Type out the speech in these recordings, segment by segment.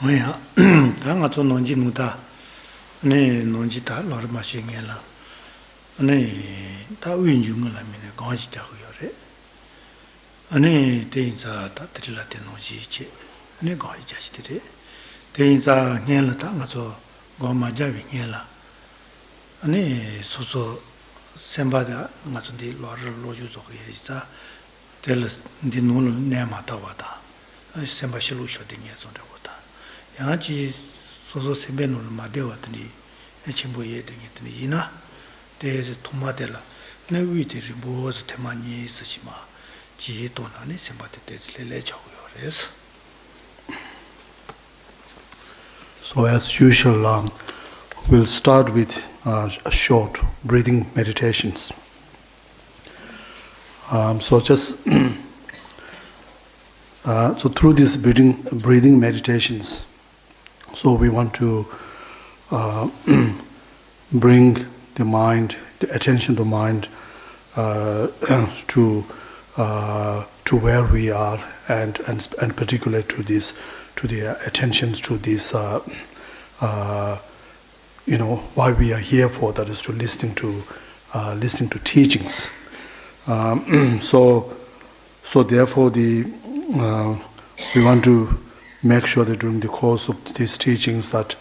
뭐야? 당가 좀 논지 누다. 네, 논지 다 러르 마싱해라. 네, 다 위중을 하면 거기 자고요래. 아니, 대인사 다 드릴라데 논지지. 네, 거기 자시들이. 대인사 녀를 당가서 고마자비 녀라. 아니, 소소 셈바다 맞은데 러르 로주족이 있자. 될 디눈을 내마다 와다. 셈바실로 쇼딩에 손대고다. 양아지 소소 셈베눈을 마대왔더니 친구에 되겠더니 이나 대에서 도마델라 내 위들이 무엇을 대만이 있으시마 지도나니 셈바데 대슬레 자고요. 그래서 So as usual, we'll start with short breathing meditations. So just so through these breathing meditations, so we want to bring the mind, the attention to mind, to where we are, and particularly to this, to the attentions to this, why we are here for. That is to listening to teachings. So therefore, we want to make sure that during the course of these teachings that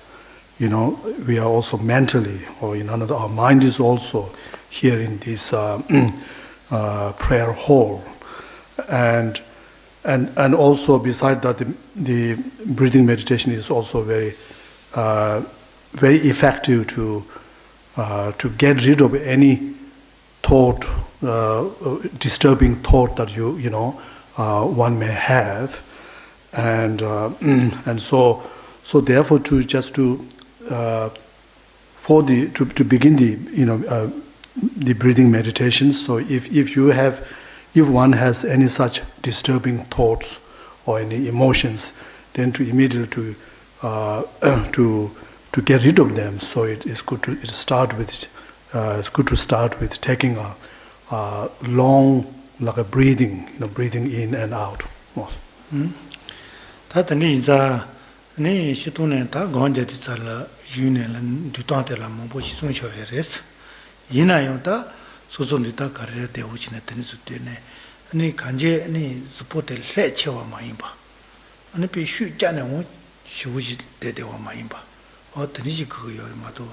we are also mentally, or our mind is also here in this prayer hall, and also beside that, the breathing meditation is also very effective to get rid of any thought, disturbing thought that one may have, and so therefore to begin the breathing meditation. So if one has any such disturbing thoughts or any emotions, then to immediately to get rid of them. So it's good to start with taking a long, like a breathing in and out. 다들 이제 네 시도는 다 건제디 살라 유네는 두탄텔라 뭐보시 손셔해레스 이나요다 소존디다 가르레 대우지네 드니스데네 아니 간제 아니 스포텔 해체와 마인바 아니 비슈잖아 뭐 쉬우지 대대와 마인바 어떠니지 그거 열마도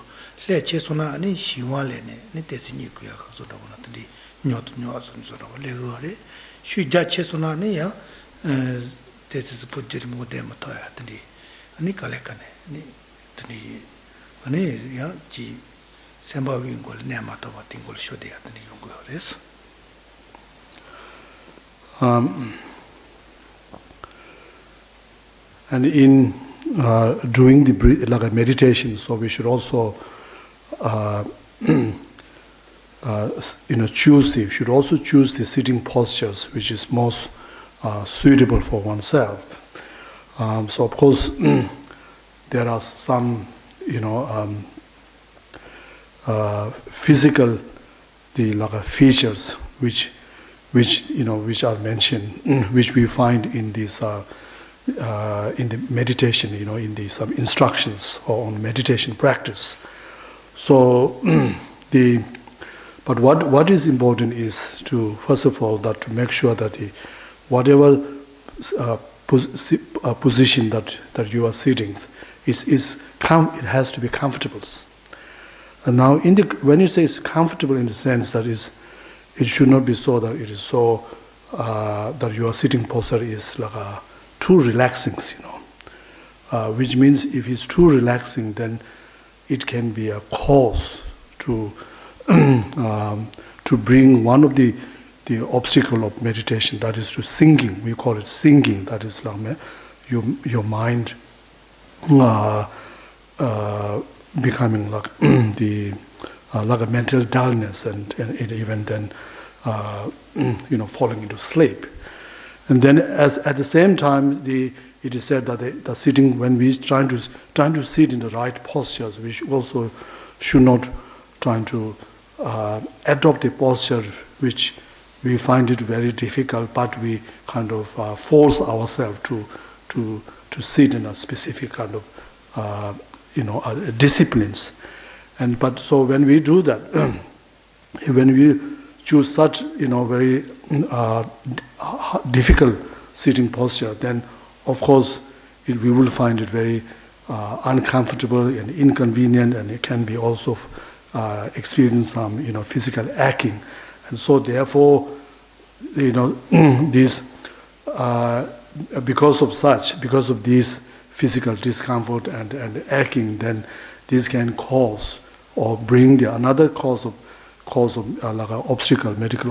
해체소나 아니 시와래네 네 대신이 그야 가서라고 나더니 녀선서라고 레거래 쉬자체소나 아니야 this is put to remove them at the Nicolacane, Tini, ya, G. Samba Wingol, Namata, Tingle Shodi at the Yungores. And in doing the meditation, so we should also choose the sitting postures which is most suitable for oneself. So of course there are some physical features which are mentioned, which we find in this in the meditation, in the some instructions or on meditation practice. So but what is important is to, first of all, that to make sure that whatever position that you are sitting it has to be comfortable. And now, when you say it's comfortable, in the sense that it should not be so that it is so that your sitting posture is like too relaxing, which means if it's too relaxing, then it can be a cause to bring one of the obstacle of meditation, that is to singing. We call it singing. That is like your mind becoming like like a mental dullness, and even then falling into sleep. And then at the same time, it is said that the sitting, when we trying to sit in the right postures, we also should not trying to adopt a posture which we find it very difficult, but we kind of force ourselves to sit in a specific kind of disciplines. But so when we do that, when we choose such very difficult sitting posture, then of course we will find it very uncomfortable and inconvenient, and it can be also experience some physical aching, and so therefore this because of this physical discomfort and aching, then this can cause or bring another cause of like an obstacle, medical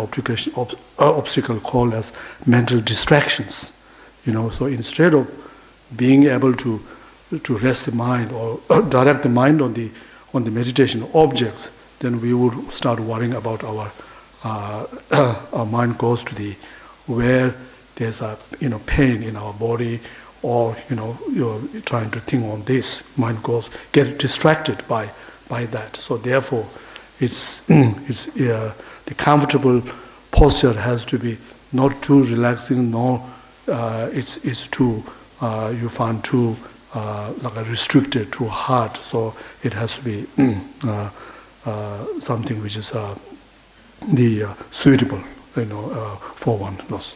obstacle called as mental distractions. So instead of being able to rest the mind or direct the mind on the meditation objects, then we would start worrying about our mind goes to where there's a pain in our body, or you're trying to think on this, mind get distracted by that. So therefore, it's the comfortable posture has to be not too relaxing, nor it's too you find too like a restricted, too hard. So it has to be something which is suitable, for one. Yes.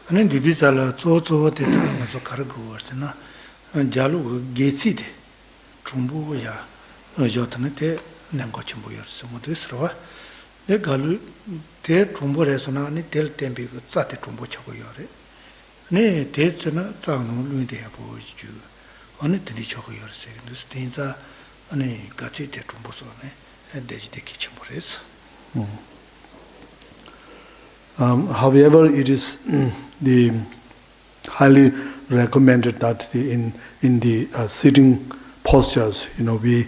And this ala zo de na zo cargo na jalu geci de trumbu ya jotane te nango chimbo yor so modesro le galu te trumbu resona ni tel tembi go za de trumbu chago yore ne te tsena za no lu de ya bo ju one te ni chago yor se no stinza ane gaci de trumbu so ne de de ki chimbo res. However, it is the highly recommended that in the sitting postures, we,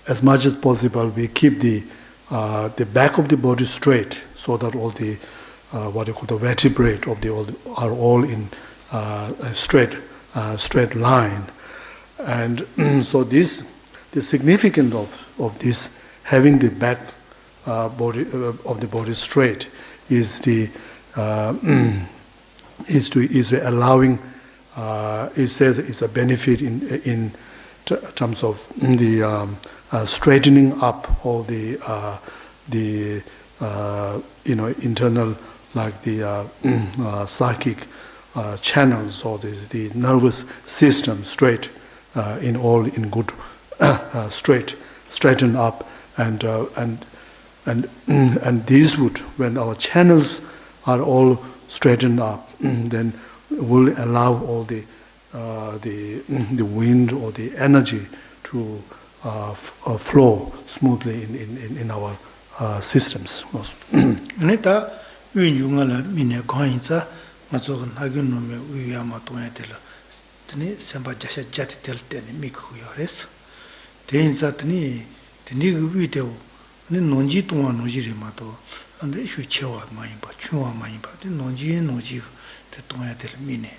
as much as possible, we keep the back of the body straight, so that all the what you call the vertebrae of are all in a straight line, and so the significance of this having the back body of the body straight is allowing. It says it's a benefit in terms of the straightening up all the internal, like the psychic channels, or the nervous system straight in good straighten up, and these would, when our channels are all straightened up, then will allow all the wind or the energy to flow smoothly in our systems. Neta unyungala mine koinza mazo nagun no me uyama toyatela tni semba jasha jati telteni miku yores tenza tni video ni nonji tuwa noji remato ande shu chewa maimba chuwa maimba de nonji te toyatel mine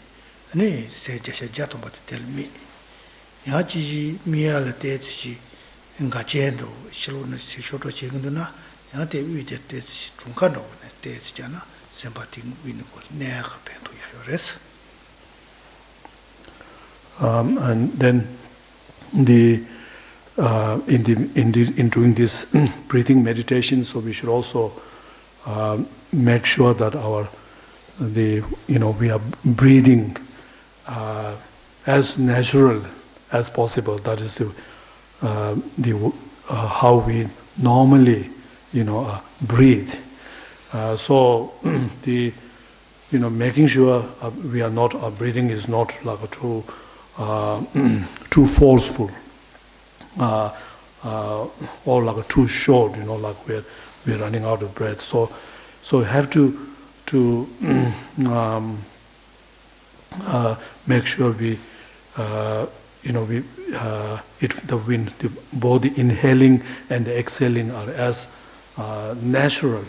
ne se jasha jato bat tel mine ya ji miala te ji nga jendo shilo ne se shoto chegunduna ya te wi te chungka no ne te jana semba ting winugol ne ha pento ya yores. And then in doing this breathing meditation, so we should also make sure that we are breathing as natural as possible. That is how we normally breathe. So making sure we are not, our breathing is not like too forceful. Or like too short, like we're running out of breath. So we have to make sure the both the inhaling and the exhaling are as natural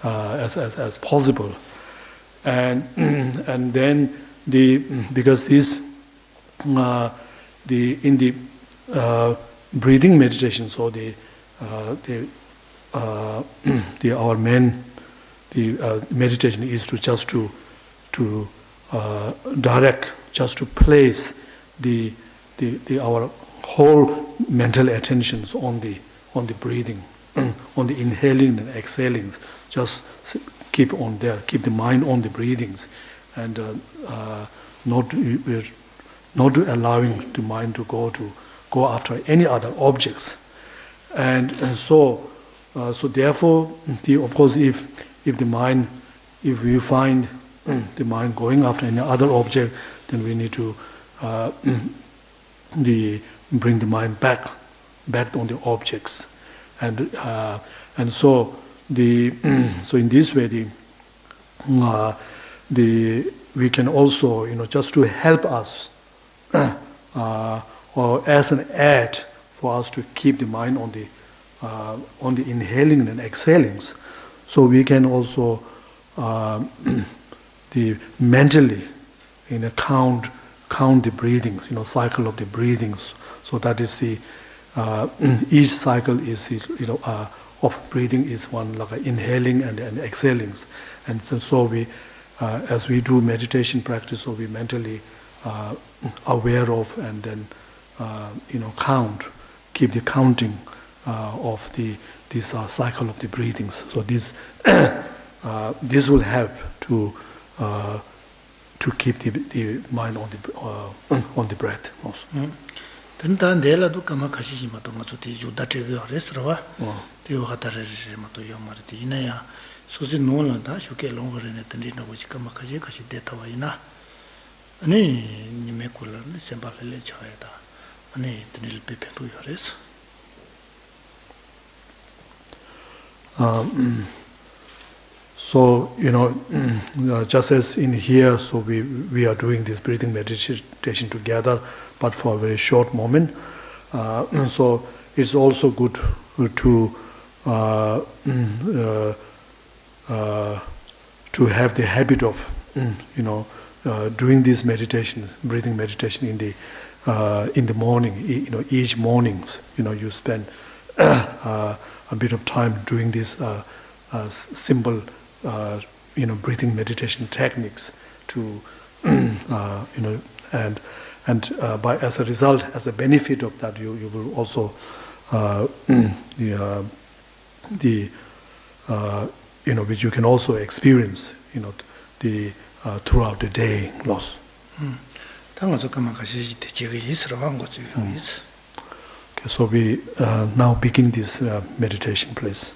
as possible, and then because this in the breathing meditation, so our main meditation is to just to direct, just to place our whole mental attentions on the breathing, on the inhaling and exhaling. Just keep on there, keep the mind on the breathings, and not allowing the mind to go after any other objects. And so therefore, of course, if we find the mind going after any other object, then we need to bring the mind back on the objects, and so so in this way we can also, just to help us, or as an aid for us to keep the mind on the inhaling and exhaling. So we can also mentally count the breathings, cycle of the breathings. So that is each cycle is of breathing is one, like inhaling and exhaling, and so we as we do meditation practice, so we mentally aware of, and then keep the counting of this cycle of the breathings. So this this will help to keep the mind on the breath also. Tenta ndela du kama kashi ma to ngacho ti ju da te yo resrawa te yo hata re ma to yo mar ti ina ya so si no la da shu ke long re ne tndi na ji kama kashi de ta wa ina ani ni me ko la ne semba le cha ya da ani tndi le pe pe tu yo res. So, just as in here, so we are doing this breathing meditation together, but for a very short moment. So it's also good to have the habit of, doing this meditation, breathing meditation in the morning. Each mornings, you spend a bit of time doing this simple. Breathing meditation techniques to, and by as a result, as a benefit of that, you will also which you can also experience, throughout the day. Loss. Okay, so we now begin this meditation, please.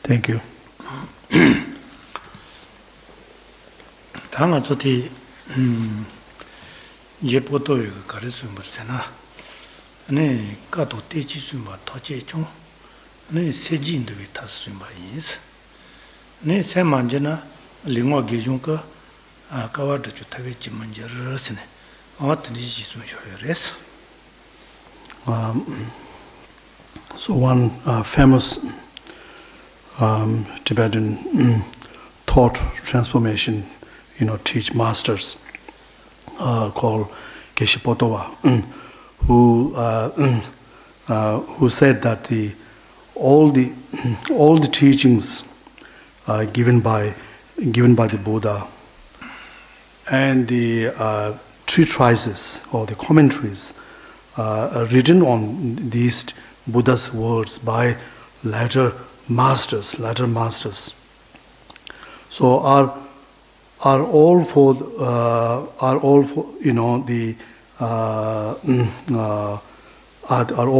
Thank you. 당아 저기 예포도에 가르쳐 버스나 네 가도 떼지 좀 더제 좀 네 세진도 왜 다스 좀 봐이스 네 세만제나 링와 계중가 가와도 좋다겠지 문제를스네 어떤 일이 있으셔야래서 So one famous Tibetan thought transformation, teach masters called Geshe who said that all the teachings given by the Buddha and the treatises or the commentaries written on these Buddha's words by later masters, so are all for are all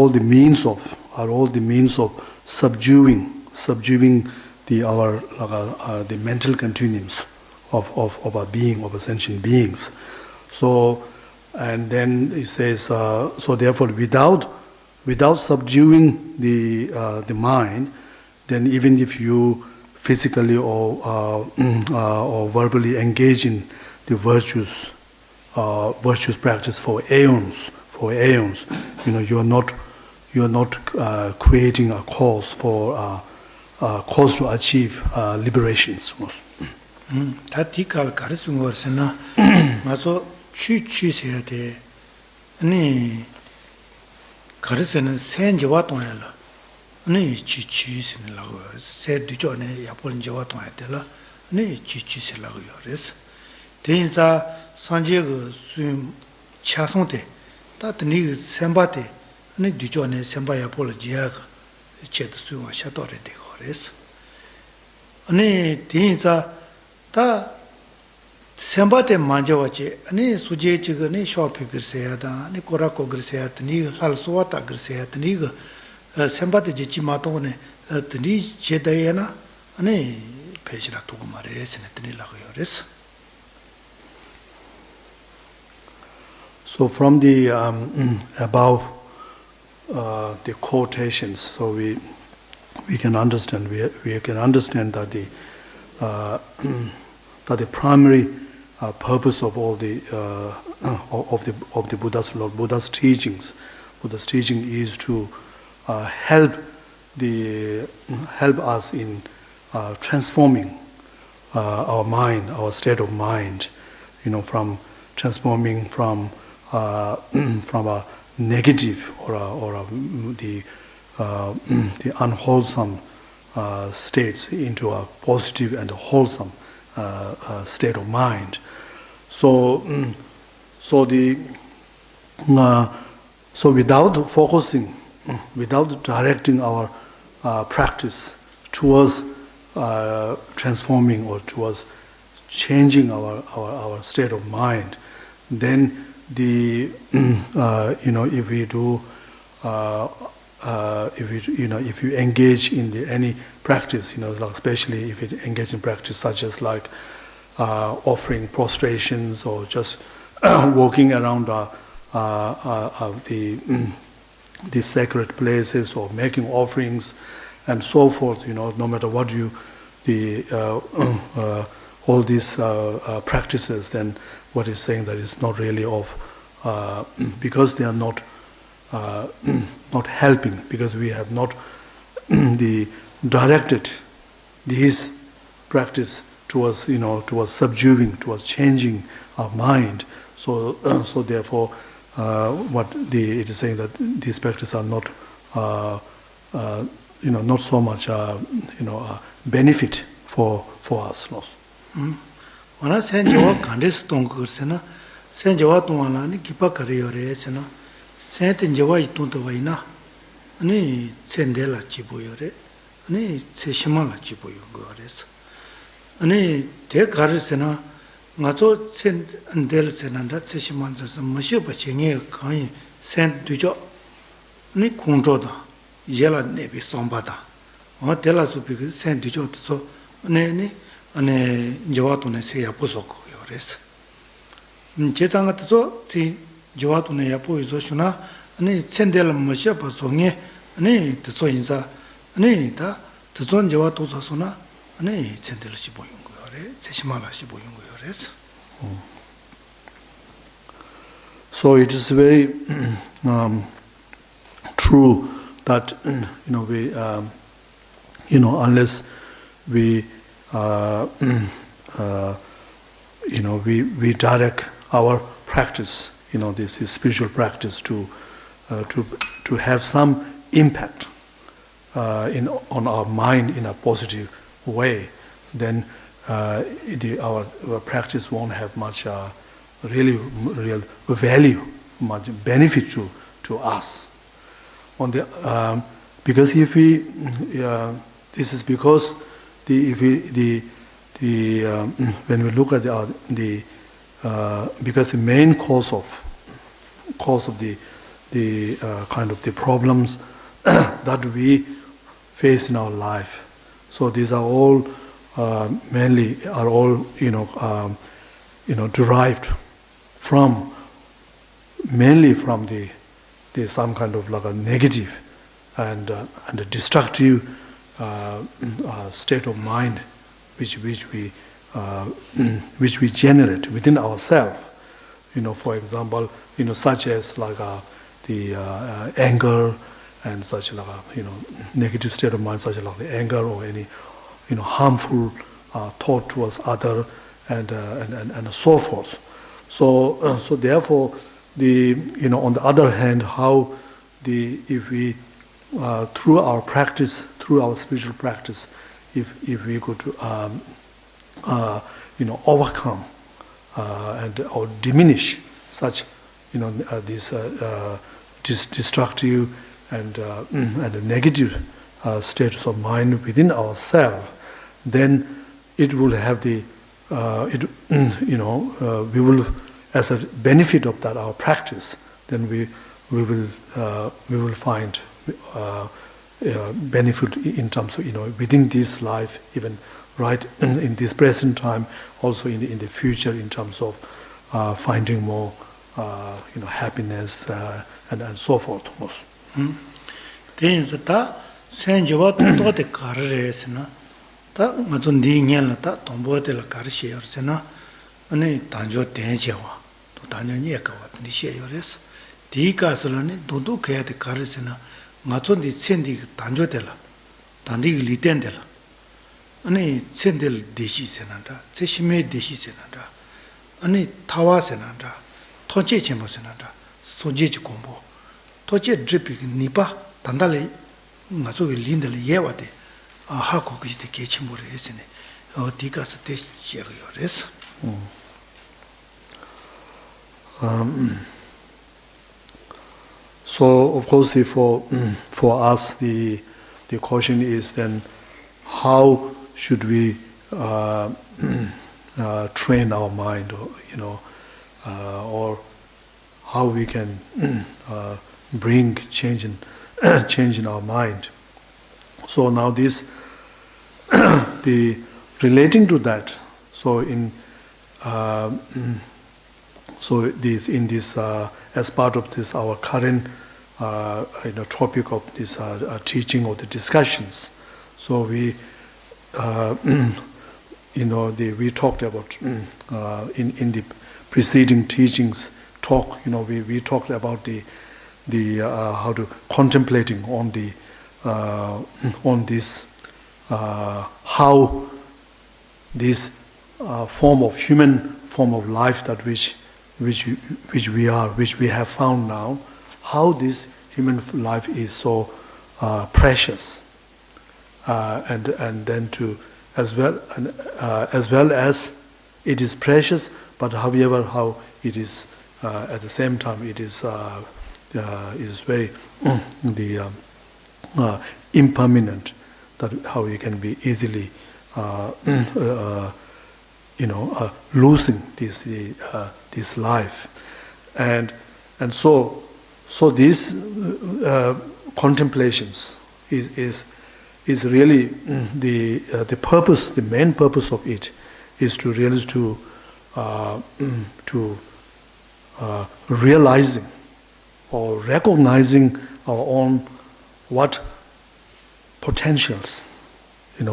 the means of subduing the mental continuums of our being, of sentient beings. So, and then he says, so therefore, without subduing the mind, then even if you physically or verbally engage in the virtuous practice for aeons, you're not creating a cause to achieve liberations. 다티칼 가르친 것은 맞아 취취해야 돼. 아니 가르치는 생제와 동해라. 아니 취취시라고 해서 새 뒤전에 야본제와 동해들라. 아니 취취시라고 해서 대인사 산제그 수임 차송대 다더니 셈바대 아니 뒤전에 셈바야 볼지야가 제도 수용 샤도래 되고 그래서 아니 대인사 다 셈바테 만져와지 아니 수제지거니 쇼핑 그세야다 아니 코라코 그세야더니 할소와타 그세야더니 그 셈바테 지치마토네 더니 제다야나 아니 배시라 두고 말해서네 드니라고 요레스. So from the above the quotations, so we can understand that the primary purpose of all the of the Buddha's teachings is to help us in transforming our mind, our state of mind, from transforming from a negative or the unwholesome states into a positive and wholesome state of mind. So without focusing, without directing our practice towards transforming or towards changing our state of mind, then if we do if you engage in any practice, especially if you engage in practice such as like offering prostrations or just walking around the sacred places or making offerings and so forth, no matter what all these practices, then what is saying that it's not really of because they are not helping, because we have not directed this practice towards subduing, towards changing our mind. So therefore, it is saying that these practices are not not so much benefit for us. When I send you a candice tongue, send you out one and keep a career, sent in Jawai Tuntawaina, any Sendela Chiboyore, any Seshimala Chiboyo goddess. Any take Harisena, Mazo sent and Del Senanda Seshimans as a Mashupa Chingy, sent to job, any Kunjoda, yela nebi sombada. Tela supi sen dijo so ane jawatune se yapo soko yores. Chechanga so ti jawatune yapo iso shuna ane sendela masha pa songe ane tso inza ane ta tson jawato sa sona ane sendela shibo yungu yore, cheshimala shibo yungu yores. So it is very true that we unless we we direct our practice, this is spiritual practice to have some impact on our mind in a positive way, then our practice won't have much real value, much benefit to us. Because if we, this is because when we look at because the main cause of the kind of the problems that we face in our life. So these are all mainly derived mainly from the some kind of like a negative and a destructive state of mind which we generate within ourselves. For example, such as like the anger and such like negative state of mind, such like the anger or any harmful thought towards other and so forth. So therefore, on the other hand, how if we through our practice, through our spiritual practice, if we could overcome or diminish such these destructive and negative states of mind within ourselves, then it will have the we will, as a benefit of that our practice, then we will find benefit in terms of within this life, even right in this present time, also in the future, in terms of finding more happiness and so forth. Things that send you out to the carriers, that Mazundi Yella, Tombo de la Carrier Sena, and a Tanjo Tenjawa, to Tanya Yakawa, the Shayores, the Casolani, Dudu Kaya the Carrisena, Mazundi Sendi Tanjo della, Tandi Litendela, and a Sendel Deshi Senanda, Seshime Deshi Senanda, and a Tawa Senanda, Toche Chemo Senanda, Soji Combo, Toche dripping Nipa, Tandale, Mazu Lindel Yewade. Hako kishite kechimure esene tika sate yores. So of course for us the question is then how should we train our mind, or how we can bring change in our mind. So now this, the relating to that. So as part of this our current topic of this teaching or the discussions. So we we talked about in the preceding teachings talk. We talked about the how to contemplating on this how this form of human form of life that which we have found now, how this human life is so precious, and then to as well as it is precious, but however how it is at the same time it is very impermanent, that how you can be easily losing this life, and so this contemplations is really the purpose. The main purpose of it is to really to realizing or recognizing our own what potentials,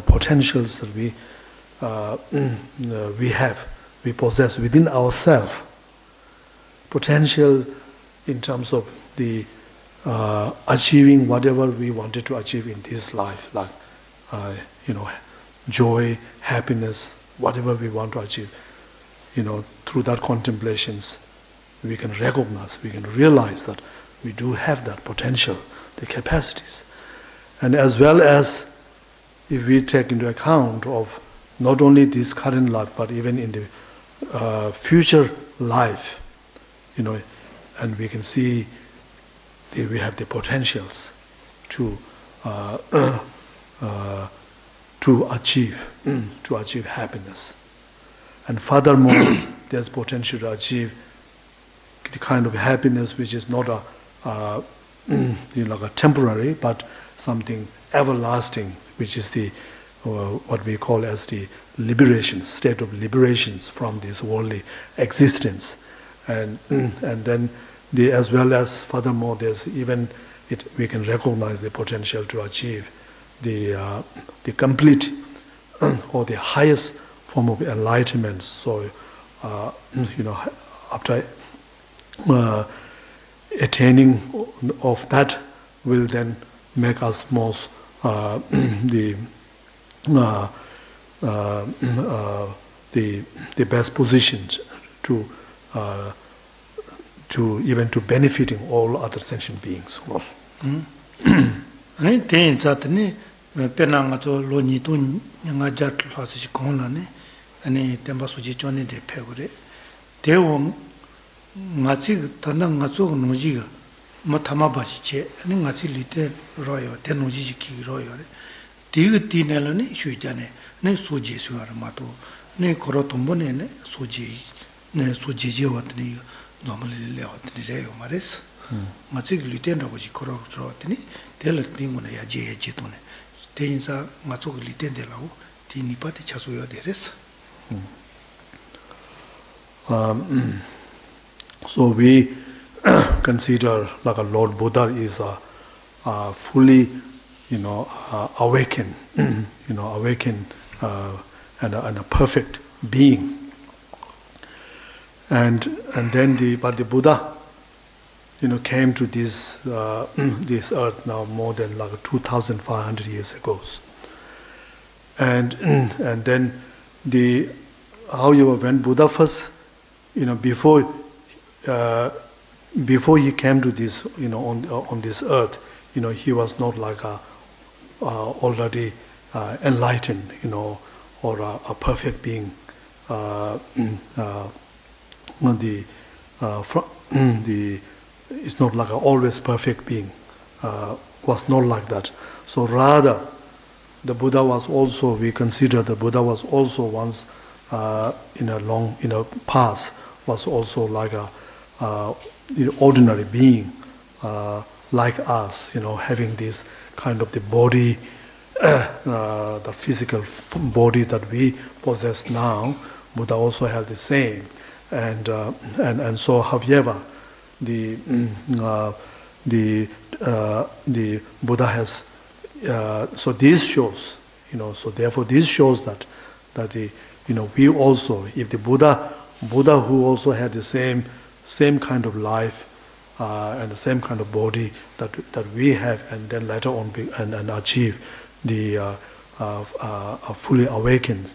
potentials that we have, we possess within ourselves. Potential in terms of the achieving whatever we wanted to achieve in this life, like joy, happiness, whatever we want to achieve. Through that contemplations, we can recognize, we can realize that we do have that potential, the capacities. And as well as if we take into account of not only this current life, but even in the future life, and we can see we have the potentials to achieve happiness. And furthermore, there's potential to achieve the kind of happiness which is not like a temporary, but something everlasting, which is the what we call as the liberation, state of liberations from this worldly existence. And then as well as furthermore, there's even we can recognize the potential to achieve the complete or the highest form of enlightenment. So after attaining of that will then make us most the best positioned to even to benefiting all other sentient beings. Ani ten zatni penanga zo lo ni tu nga jat la si kon la ne ani temba suji chone de phegure dewo ngachi tanda ngacho noji ga matama ba che ani ngachi lite royo te noji ki royo re dig tinela ne shuijane ne suji suar ma to ne koro tombo ne suji je watni normally le watni re yo mares ngachi liten ro ji koro ro tini tel dingone ya je to ne tensa ngacho liten de lawo tini pati chaso yo de res. So we consider like a Lord Buddha is a fully, awakened, awakened and a perfect being. And then the Buddha, came to this this earth now more than like 2,500 years ago. And then when Buddha first, before he came to this, on this earth, he was not like already enlightened, or a perfect being. It's not like an always perfect being. Was not like that. So rather, the Buddha was also, we consider the Buddha was also once in a past was also like a ordinary being like us, having this kind of the body, the physical body that we possess now. Buddha also had the same, and so however the Buddha has. So this shows, so therefore this shows that we also, if the Buddha who also had the same kind of life and the same kind of body that we have, and then later on and achieve the a fully awakened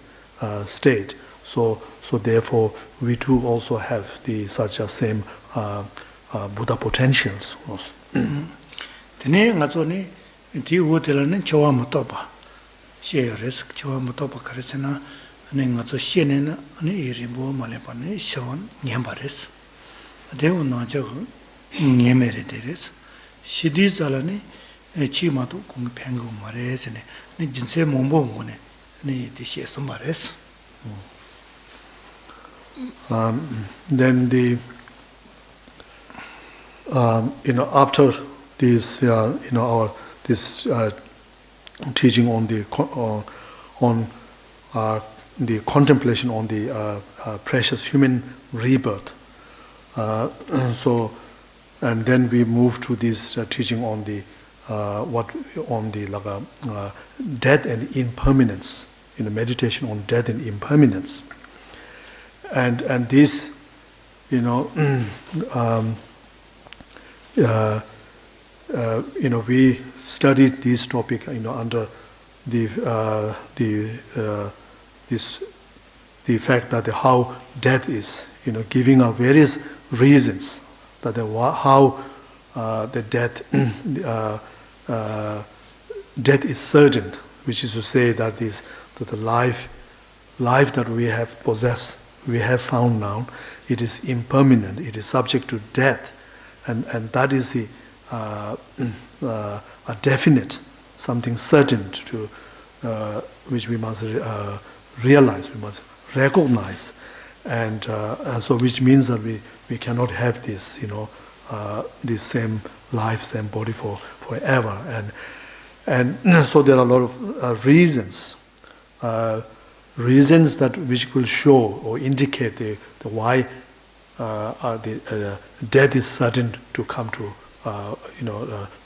state. So therefore we too also have such a same Buddha potentials. Di wotelane chawa matoba she risk chawa matoba karesena ne ngazo shene na ne irimbo malepa ne shon nyambares de uno jago nyemere deres shidi zalane chi matu kung pengu mares ne jinse mombo ngone ne de she sambares. Then after this this teaching on the contemplation on the precious human rebirth. And then we move to this teaching on the death and impermanence, meditation on death and impermanence, and this, we studied this topic, under the fact that how death is, giving out various reasons that how the death is certain, which is to say that the life that we have possessed, we have found now, it is impermanent, it is subject to death, and that is a definite, something certain to which we must realize, we must recognize, and so which means that we cannot have this, this same life, same body forever, and so there are a lot of reasons that which will show or indicate the why the death is certain to come to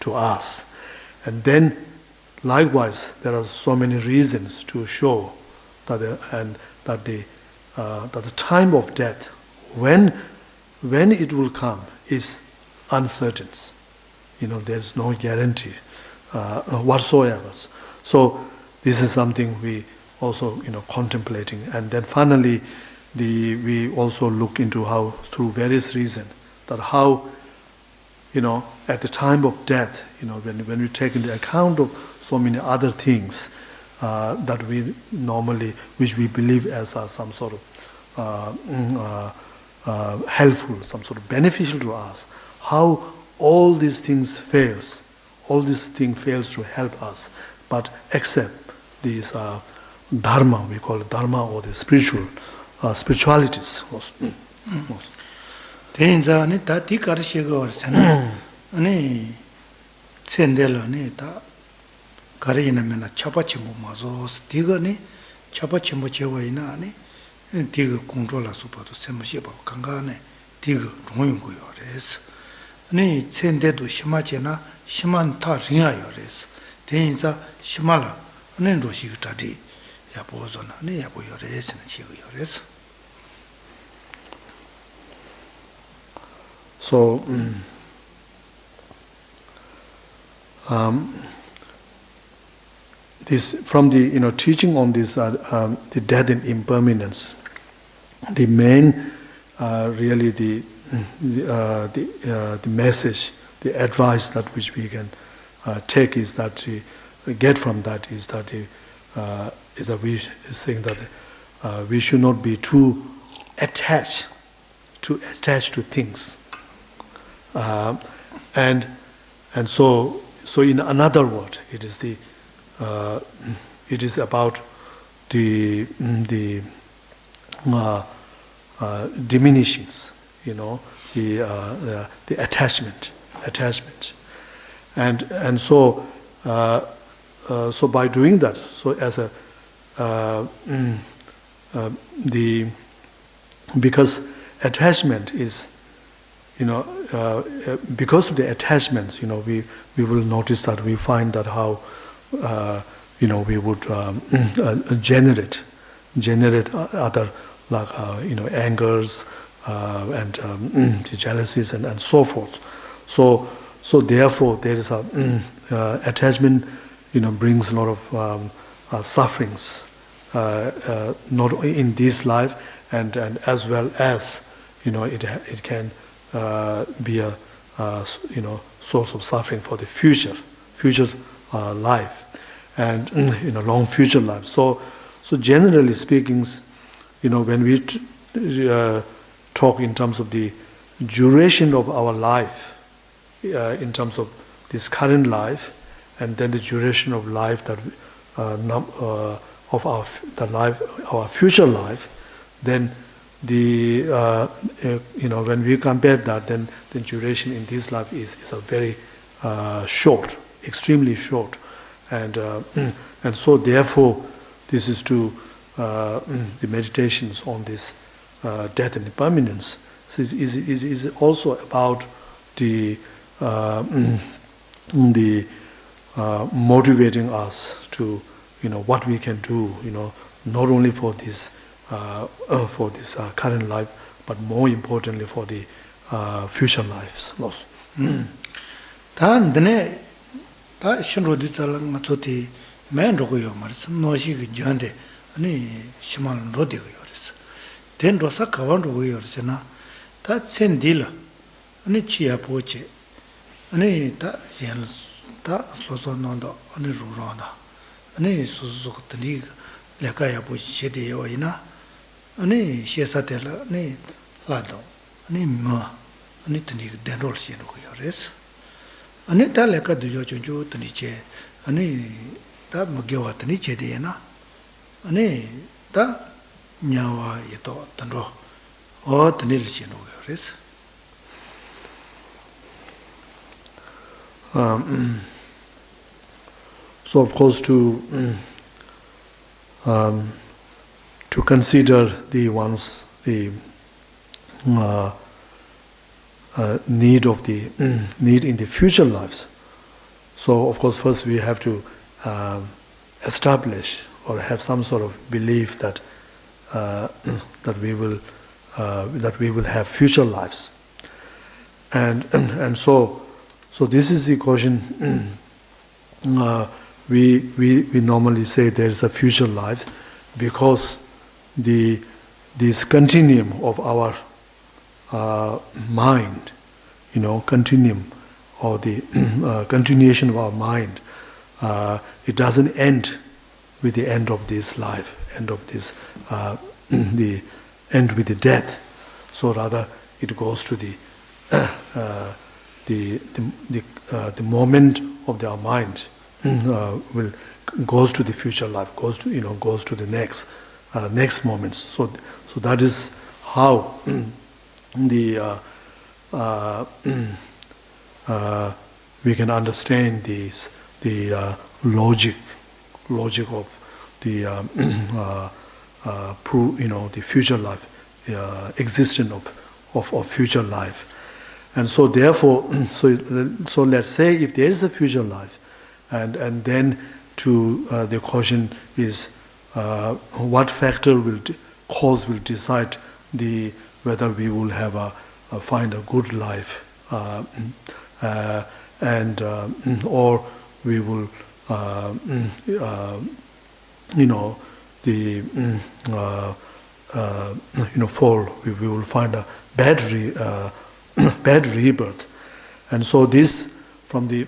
to us, and then likewise there are so many reasons to show that the time of death, when it will come, is uncertain. There's no guarantee whatsoever. So this is something we also contemplating, and then finally we also look into how, through various reasons, that how at the time of death, when we take into account of so many other things that we normally, which we believe as some sort of helpful, some sort of beneficial to us, how all these things fails to help us, but except these dharma, we call it dharma, or the spiritualities. Tenzani tati karshego sana ani tsendelo ni ta karina mena chapa chimbo mazo stiga ni chapa chimbo chewa ina ni tiga controla supato sema sheba kanga ne tiga rongyo yores ni tsende do shima chena shiman ta ringa yores tenza shimala ni roshi tadi ya bozo na ni ya bo yores na chigo yores. So this, from the teaching on this the death and impermanence, the main really the message, the advice that which we can take is that get from that is that we saying that we should not be too attached to things. And so in another word, it is about the diminishings, the attachment, and so by doing that, so as because attachment is, because of the attachments, we will notice that we find that how, we would generate other, like, angers and the jealousies and so forth. So therefore there is a attachment, brings a lot of sufferings, not in this life, and as well as, it can be a source of suffering for the future life, and long future life. So generally speaking, when we talk in terms of the duration of our life, in terms of this current life, and then the duration of life that of our future life, then when we compare that, then the duration in this life is a very short, extremely short, and so therefore this is to the meditations on this death and impermanence is also about the motivating us to what we can do not only for this current life but more importantly for the future lives. 다 근데 다 신로디 잘랑 맞췄지 맨 로고요 말씀 노시기 전에 아니 심한 로디고요 그래서 된 로사 가wan 로고요 그래서나 다 센딜 아니 치아 보지 아니 다 소소노도 아니 루로나 아니 수수것들이 레가야 보지 제대요 이나 아니 시에사텔 아니 라도 아니 뭐 아니 드니 된롤 시노고요 그래서 아니 다 레가 두죠 준주 드니체 아니 다 먹여와 드니 제대나 아니 다 냐와 예도 단로 드닐 시노고요 그래서 so of course to consider the need of the need in the future lives. So of course first we have to establish or have some sort of belief that that we will have future lives, and so this is the question. We normally say there is a future life because this continuum of our mind, continuum or the continuation of our mind, it doesn't end with the end of this life, end of this the end with the death. So rather it goes to the moment of our mind will goes to the future life, goes to the next moments. So that is how the we can understand the logic of the the future life, existence of future life. And so therefore, so let's say if there is a future life, and then to the question is what factor will decide whether we will have find a good life, and or we will fall. We will find a bad rebirth. And so this, from the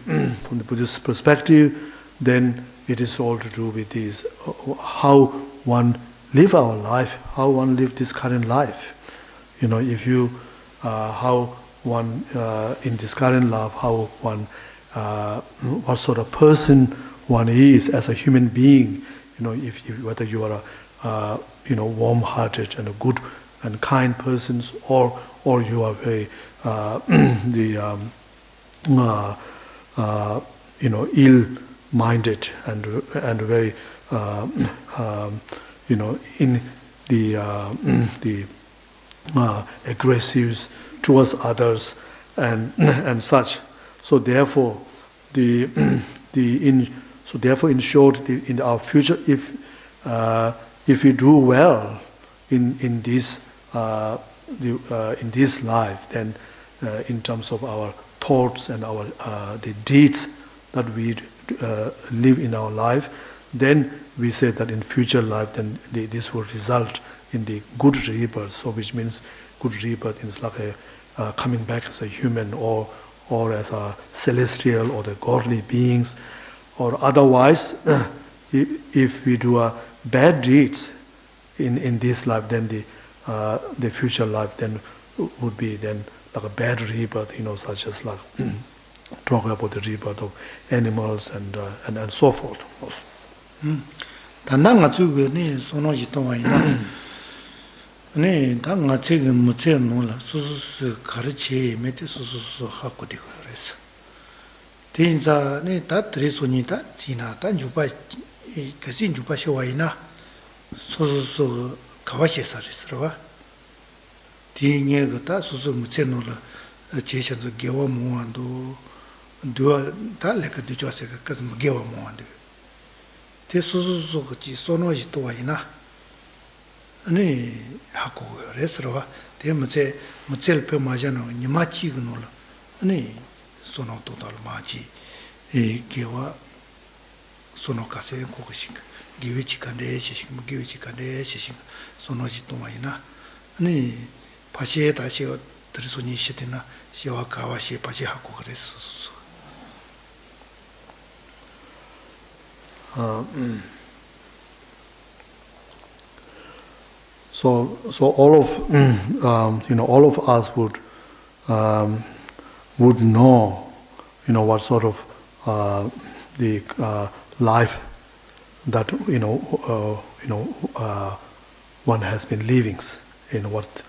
Buddhist perspective, then it is all to do with this, how one live our life, how one live this current life. If you, how one in this current life, how one, what sort of person one is as a human being. If whether you are a warm-hearted and a good and kind person, or you are very ill-minded and very in the aggressive towards others and such. So therefore, in short, in our future, if we do well in this life, then in terms of our thoughts and our the deeds that we live in our life, then we say that in future life, then this will result in the good rebirth. So which means good rebirth is like a coming back as a human or as a celestial or the godly beings, or otherwise, if we do bad deeds in this life, then the future life then would be then like a bad rebirth, such as like talking about the rebirth of animals and so forth. 네, 당가 책은 무채 놀라 수수수 가르치 메테 수수수 하고 되고 그래서 Tinza ne ta trisunita China ta juba kasin juba shawaina so kawashi sarisrava. Tinge gata susu mutsenula cheshanzo gewa muando dua ta leka duchase kas gewa muando. Te susu chi sono ji towaina. Ani haku resrava. Te mutzel pe majano nimachi gnola. Ani sono total machi gewa sono kase kokoshinga gewe chikande shishinga gewe chikande shishinga sono jitomaina ni pashe ta she trisuni shitina shewa kawa she pashe haku kres so all of all of us would know, what sort of the life that one has been living, what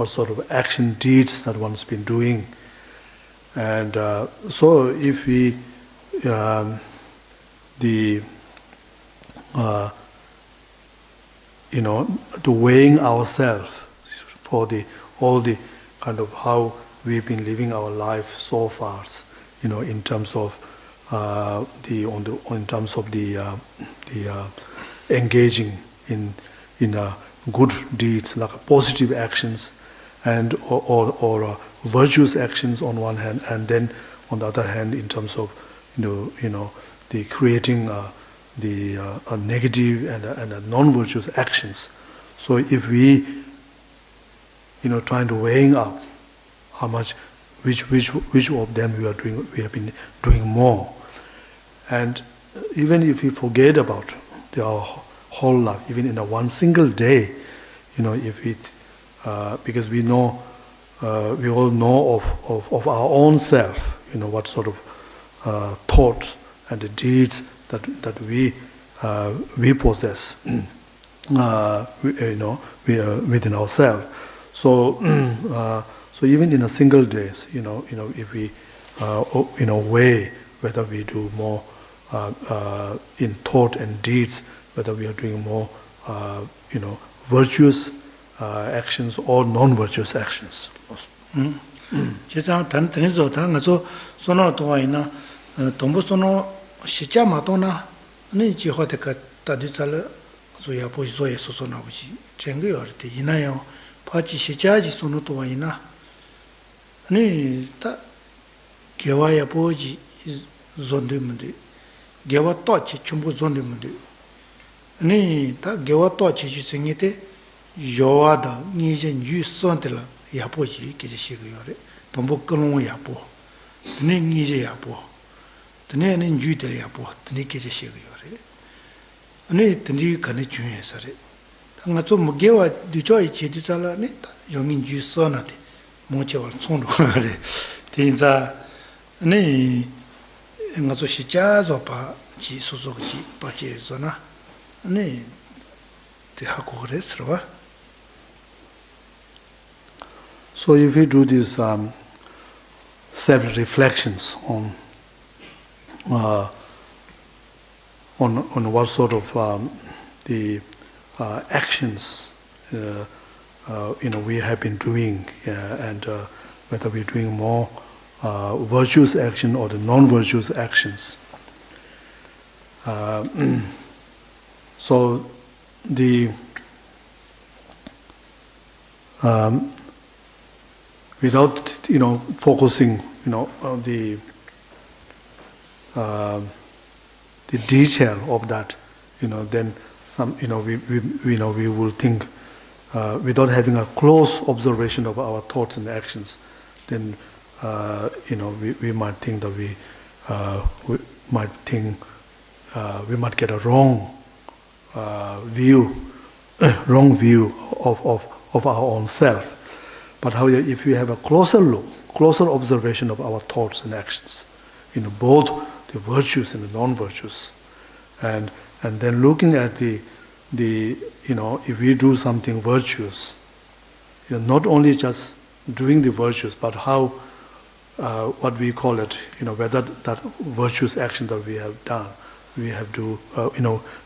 sort of action deeds that one's been doing, and so if we to weighing ourselves for all the kind of how we've been living our life so far, in terms of in terms of the engaging in good deeds, like positive actions, and or virtuous actions on one hand, and then on the other hand, in terms of the creating a negative and a non-virtuous actions. So if we trying to weighing up how much, which of them we have been doing more, and even if we forget about our whole life, even in a one single day, if it because we know we all know of our own self, what sort of thoughts and the deeds that we possess, within ourselves. So even in a single days, if we weigh whether we do more in thought and deeds, whether we are doing more virtuous actions or non-virtuous actions. 제장 단단해서 당가서 소노 도와이나 동부 소노 시자 마도나 네 지화대가 다디잘 소야 보시소에 소소나 보시 전게 어때 이나요 파지 시자지 소노 도와이나 네 다 개와야 보지 존데문데 개와 또치 전부 존데문데 네다 개와 또치 주생이데 요와다 니제 유선들라 야보지 계시고요래 동부 끌롱 야보 네 니제 야보 드네는 주들 야보 드네 계시고요래 네 드니 간에 중요해서래 당가 좀 무게와 뒤져이 제디살라네 용인 주선한테 모체와 손으로 그래 대인자 네 응아서 시자서 봐 지수속지 빠지에서나 네 대하고 그랬어. So if we do these self-reflections on what sort of the actions we have been doing, and whether we're doing more virtuous action or the non-virtuous actions. So the without focusing on the detail of that, then some we will think without having a close observation of our thoughts and actions, then we might think that we might get a wrong view of our own self. But however, if we have a closer look, closer observation of our thoughts and actions, both the virtues and the non-virtues, and then looking at the if we do something virtuous, not only just doing the virtues, but how what we call it, whether that virtuous action that we have done, we have to,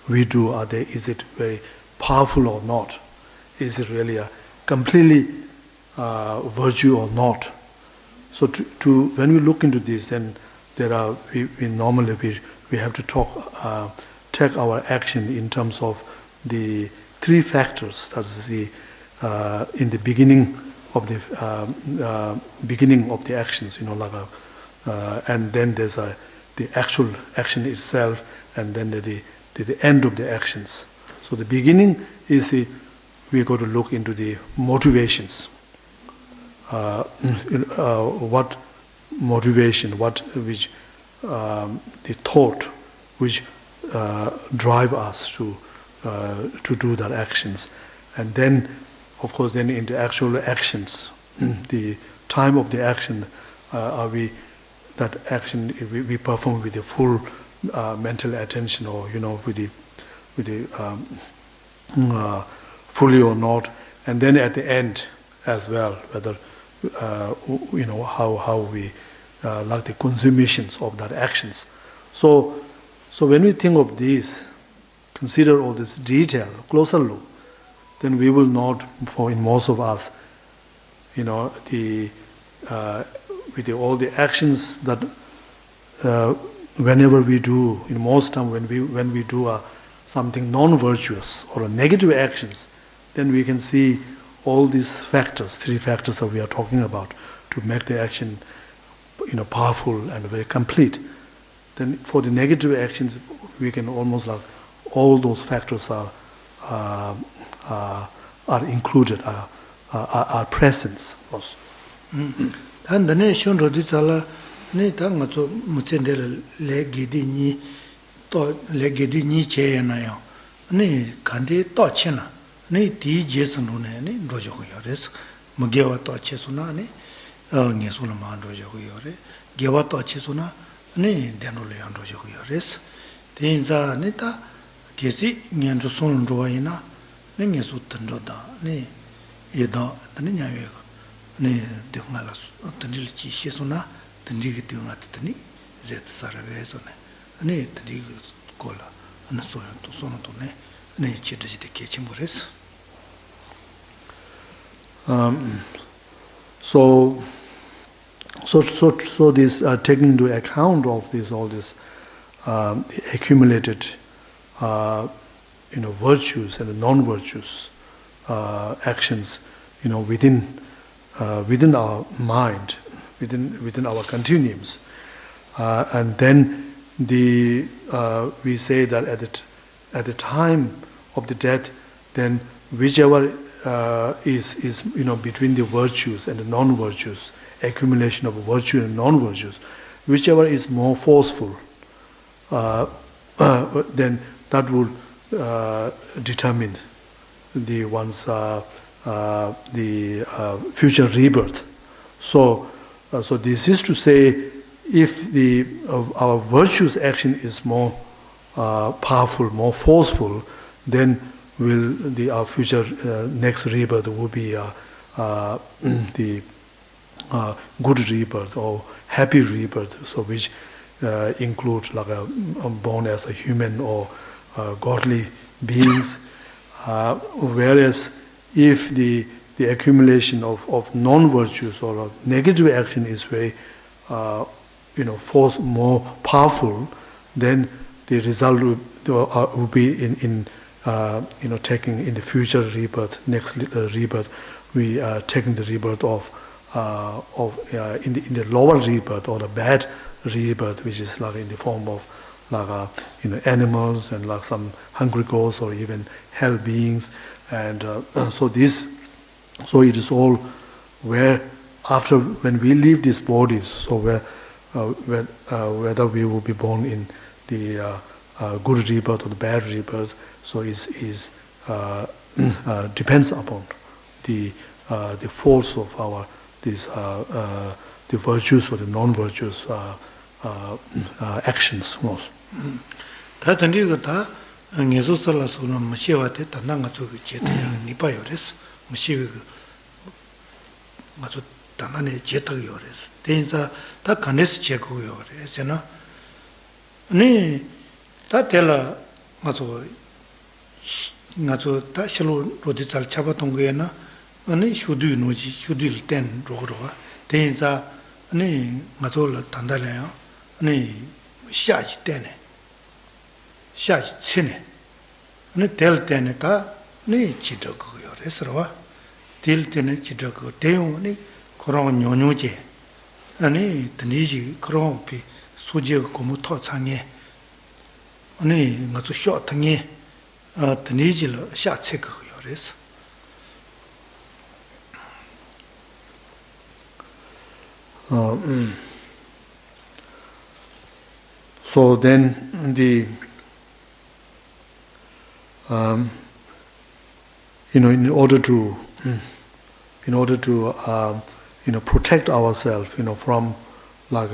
we do, is it very powerful or not? Is it really a completely virtue or not? So when we look into this, then we have to take our action in terms of the three factors. That's in the beginning of the actions, and then there's the actual action itself, and then the end of the actions. So the beginning is we go to look into the motivations. What motivation, the thought which drive us to do that actions, and then, of course, then in the actual actions, the time of the action, that action we perform with the full mental attention, or with the fully or not, and then at the end as well, whether how we like the consummations of that actions. So when we think of this, consider all this detail, closer look, then we will not, in most of us, with all the actions that whenever we do, in most time when we do something non-virtuous or negative actions, then we can see all these factors, three factors that we are talking about, to make the action, powerful and very complete. Then for the negative actions, we can almost like all those factors are included, are present. And the nation rodizala, Nitanga Mutsendel Legidi ni Chayanayo, Ni Kandi Tochina, Ni T. Jason Runani, Rojo Yores, Mugewa Tochesunani, Nesulaman Rojo Yore, Gewa Tochesuna, Ni Denolian Rojo Yores, Tinza Nita, Kesi, Nyanjusun Roina, Ningesutandoda, Ni Yeda, the Ninyayo, Ni Dungalas, Tandilchi Shesuna, Tandigi Dungatani, Zet Saravesone, Ni Tandigi Cola, and so to Sonotone, Ni Chitty Kitchimores. So this taking into account of all this accumulated virtues and non-virtues actions within our mind, within our continuums, and then we say that at the time of the death, then whichever is between the virtues and the non-virtues, accumulation of virtue and non-virtues, whichever is more forceful, then that will determine the one's the future rebirth. So this is to say, if our virtuous action is more powerful, more forceful, then our future next rebirth will be the good rebirth or happy rebirth, so which includes like born as a human or godly beings. Whereas if the accumulation of non-virtues or negative action is very more powerful, then the result will be in taking in the future rebirth, next rebirth, we are taking the rebirth of in the lower rebirth or the bad rebirth, which is like in the form of like animals and like some hungry ghosts or even hell beings, and so it is all where after when we leave these bodies, so whether we will be born in the good rebirth or the bad rebirth, so is depends upon the force of our the virtues or the non-virtuous actions. That and you got Nesosala Suna Mashivate, Tananga Jet, Nipayores, Mashiv 단안에 제탁이 요래서 대인사 다 간에서 제고 요래서나 아니 다 될라 맞아 다 실로 로디 잘 잡았던 거에나 아니 슈두 노지 슈두일 땐 로로와 대인사 아니 맞아 단달래요 아니 샤지 때네 샤지 치네 아니 될 때네 다 아니 지적 그거요래서와 될 때는 지적 그 대용이 그런 뇨뇨제 아니 드니지 그런 비 수제 고무 토창에 아니 맞아 쇼탕에 드니지를 샤체 그거요래서 So then in order to protect ourselves, from like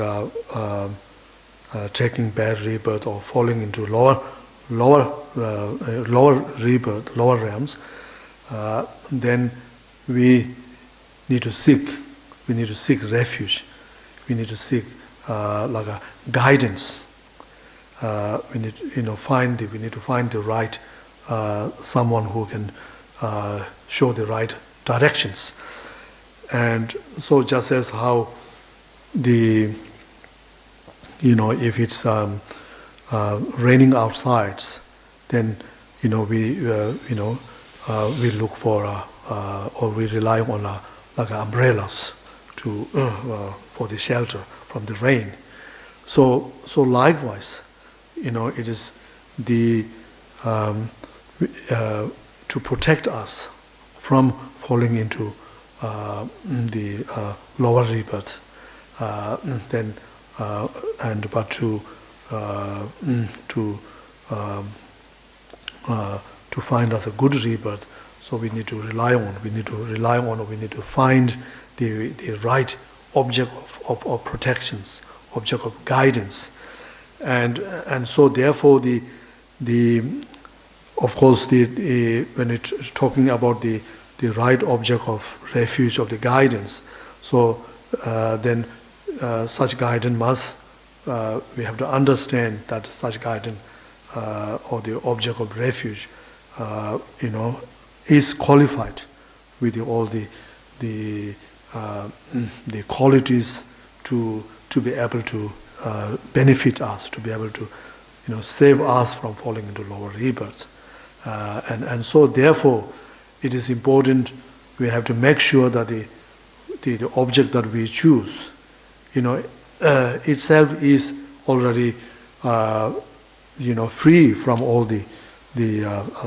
taking bad rebirth or falling into lower rebirth, lower realms, then we need to seek refuge. We need to seek like a guidance. We need to find the right someone who can show the right directions. And so just as how if it's raining outside, then we look for or we rely on like umbrellas to for the shelter from the rain. So likewise, it is the to protect us from falling into the lower rebirth, then but to find us a good rebirth. So we need to rely on, we need to find the right object of protections, object of guidance, and so therefore of course when it's talking about the right object of refuge, of the guidance, so then such guidance must we have to understand that such guidance or the object of refuge is qualified with all the qualities to be able to benefit us, to be able to save us from falling into lower rebirths. And so therefore it is important, we have to make sure that the object that we choose itself is already free from all the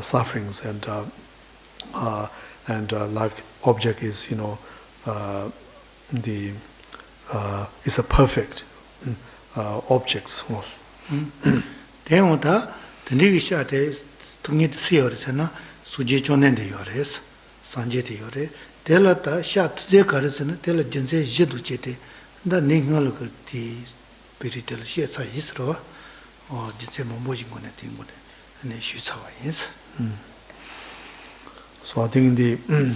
sufferings, and like object is is a perfect objects. 대원다 드니기 샤데 통이 쓰여르잖아 수지 존는데 요레스 산제데 요레 델라다 샤트제 가르스는 델라 전세 제두제데 나 닝을 그디 비리텔 시에서 있으러 진짜 못 보진 거네 된 거네 네 쉬사와 있어. So I think in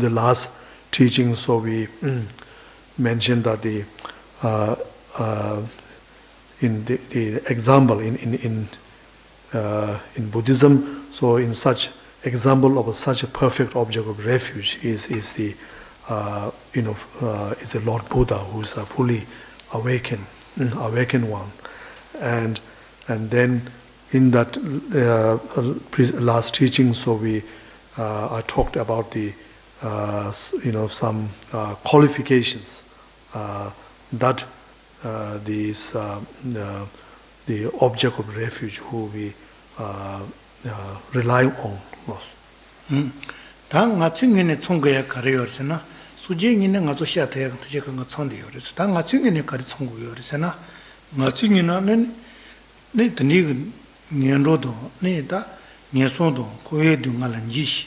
the last teaching, so we mentioned that in the example in Buddhism, so in such example of such a perfect object of refuge is the is the Lord Buddha, who is a fully awakened one, and then in that last teaching, so I talked about the some qualifications that the object of refuge who we rely on was. 당 맞춘게네 총거야 가려요잖아. 수쟁이는 가서 샤태야 같이 그거 총대요. 그래서 당 맞춘게네 가리 총고요. 그래서나 맞춘게는 네 드니 년로도 네다 년소도 고에도 말한지시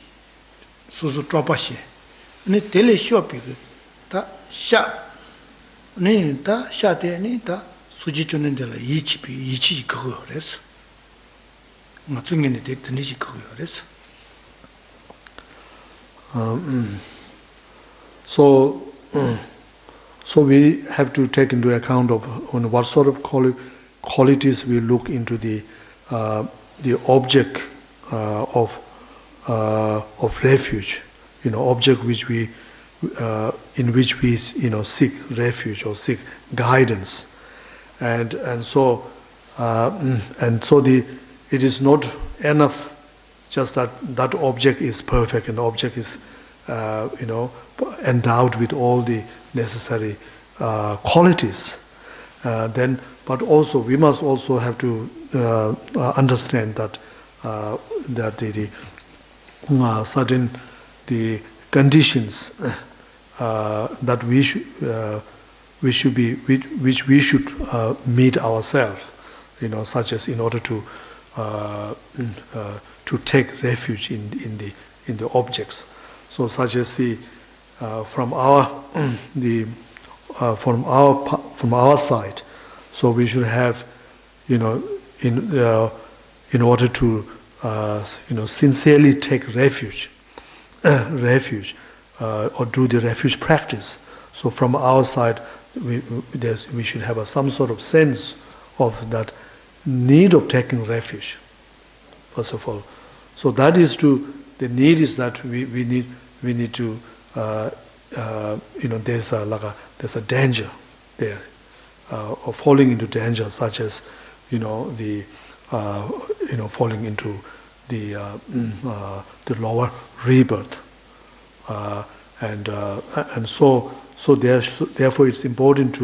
수수抓바시 네 텔레쇼핑 다샤 네다 샤테 네다 수지 주는 데라 이치 그거 그래서 맞춘게네 드니지 그거 그래서 So so we have to take into account of on what sort of qualities we look into the object of refuge, object which we in which we seek refuge or seek guidance, and so it is not enough just that object is perfect and object is endowed with all the necessary qualities. But also we must also have to understand that the certain the conditions that which we should meet ourselves, such as in order to take refuge in the objects. So such as from our side, so we should have in order to sincerely take refuge or do the refuge practice. So from our side, we should have some sort of sense of that need of taking refuge, first of all. So that is the need is that we need to there's a danger there of falling into danger, such as falling into the lower rebirth, and so therefore it's important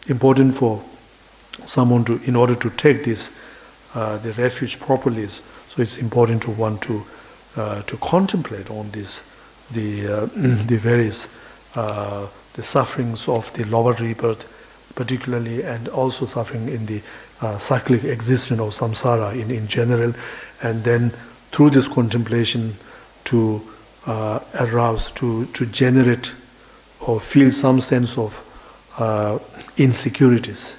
important for someone to, in order to take this the refuge properly. So it's important to want to contemplate on this the various the sufferings of the lower rebirth, particularly, and also suffering in the cyclic existence of samsara in general, and then through this contemplation to arouse, to generate or feel some sense of insecurities,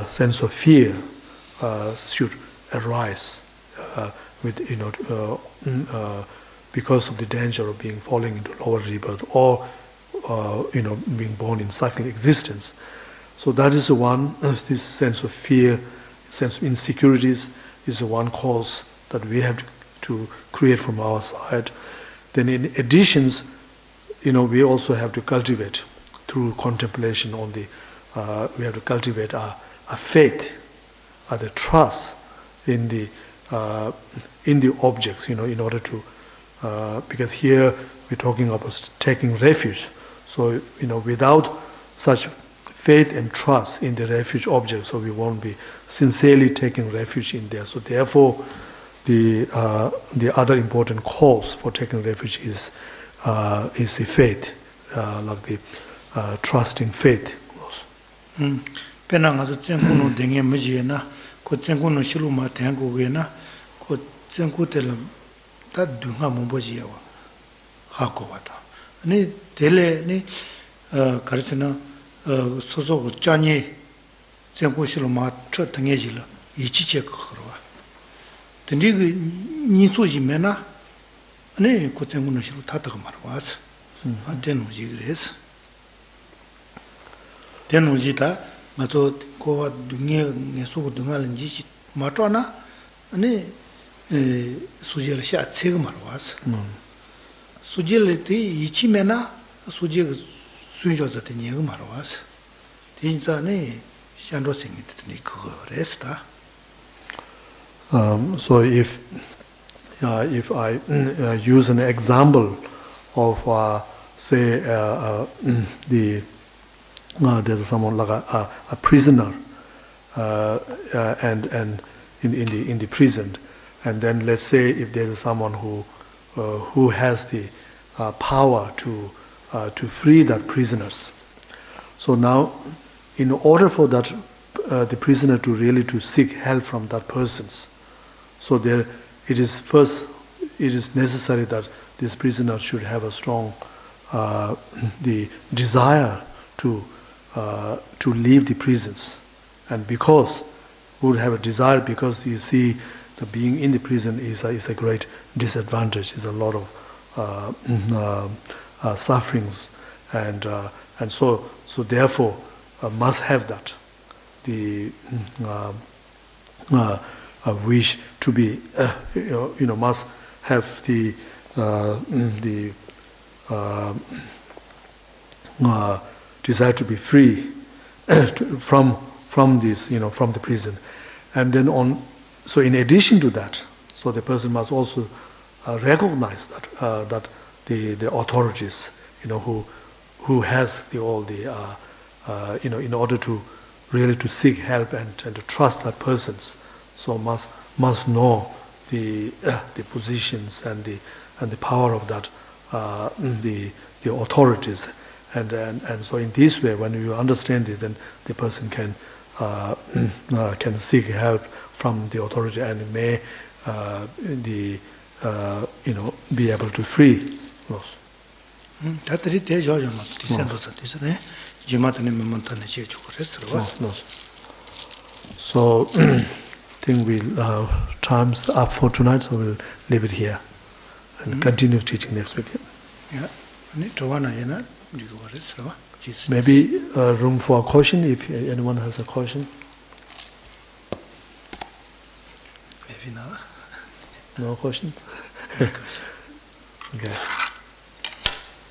sense of fear should arise with because of the danger of falling into lower rebirth or being born in cyclic existence. So that is the one. This sense of fear, sense of insecurities, is the one cause that we have to create from our side. Then, in addition, we also have to cultivate through contemplation on the. We have to cultivate our faith, the trust in the objects. In order to, because here we're talking about taking refuge. So without such faith and trust in the refuge object, so we won't be sincerely taking refuge in there. So therefore, the other important cause for taking refuge is the faith, like the trusting faith. Penang azu cengkuno denge mejena, ko cengkuno shiluma tengu wena, ko cengku telam ta dunga momboji yawa hako wata. Ni tele ni karisena soso chanye cengku shiluma cha tenge jila ichi che korwa. Tendi ni soji mena, ni ko cengkuno shilu tata marwas. Tenu jigres. Tenu jita mazo kowa dunge ngeso dunga lenji matwana ane sujel sha tseg marwas. Sujel te ichi mena sujel sunjo zate nyeg marwas. Tinza ne shandro singi tni ko resta. So if I use an example of say there's someone like a prisoner and in the prison, and then let's say if there's someone who has the power to free that prisoners. So now, in order for that the prisoner to really to seek help from that persons, so it is necessary that this prisoner should have a strong the desire to leave the prisons, and because would have a desire, because you see the being in the prison is a great disadvantage, is a lot of sufferings, and so therefore must have that the wish to be must have the desire to be free from this, from the prison, and then on. So in addition to that, so the person must also recognize that the authorities, who has all the in order to really to seek help and to trust that persons, so must know the positions and the power of that the authorities, and so in this way, when you understand this, then the person can seek help from the authority and may be able to free those. So I think time's up for tonight, so we'll leave it here and continue teaching next week. Yeah. Maybe room for a question if anyone has a question. Maybe not. No question? No question. Okay.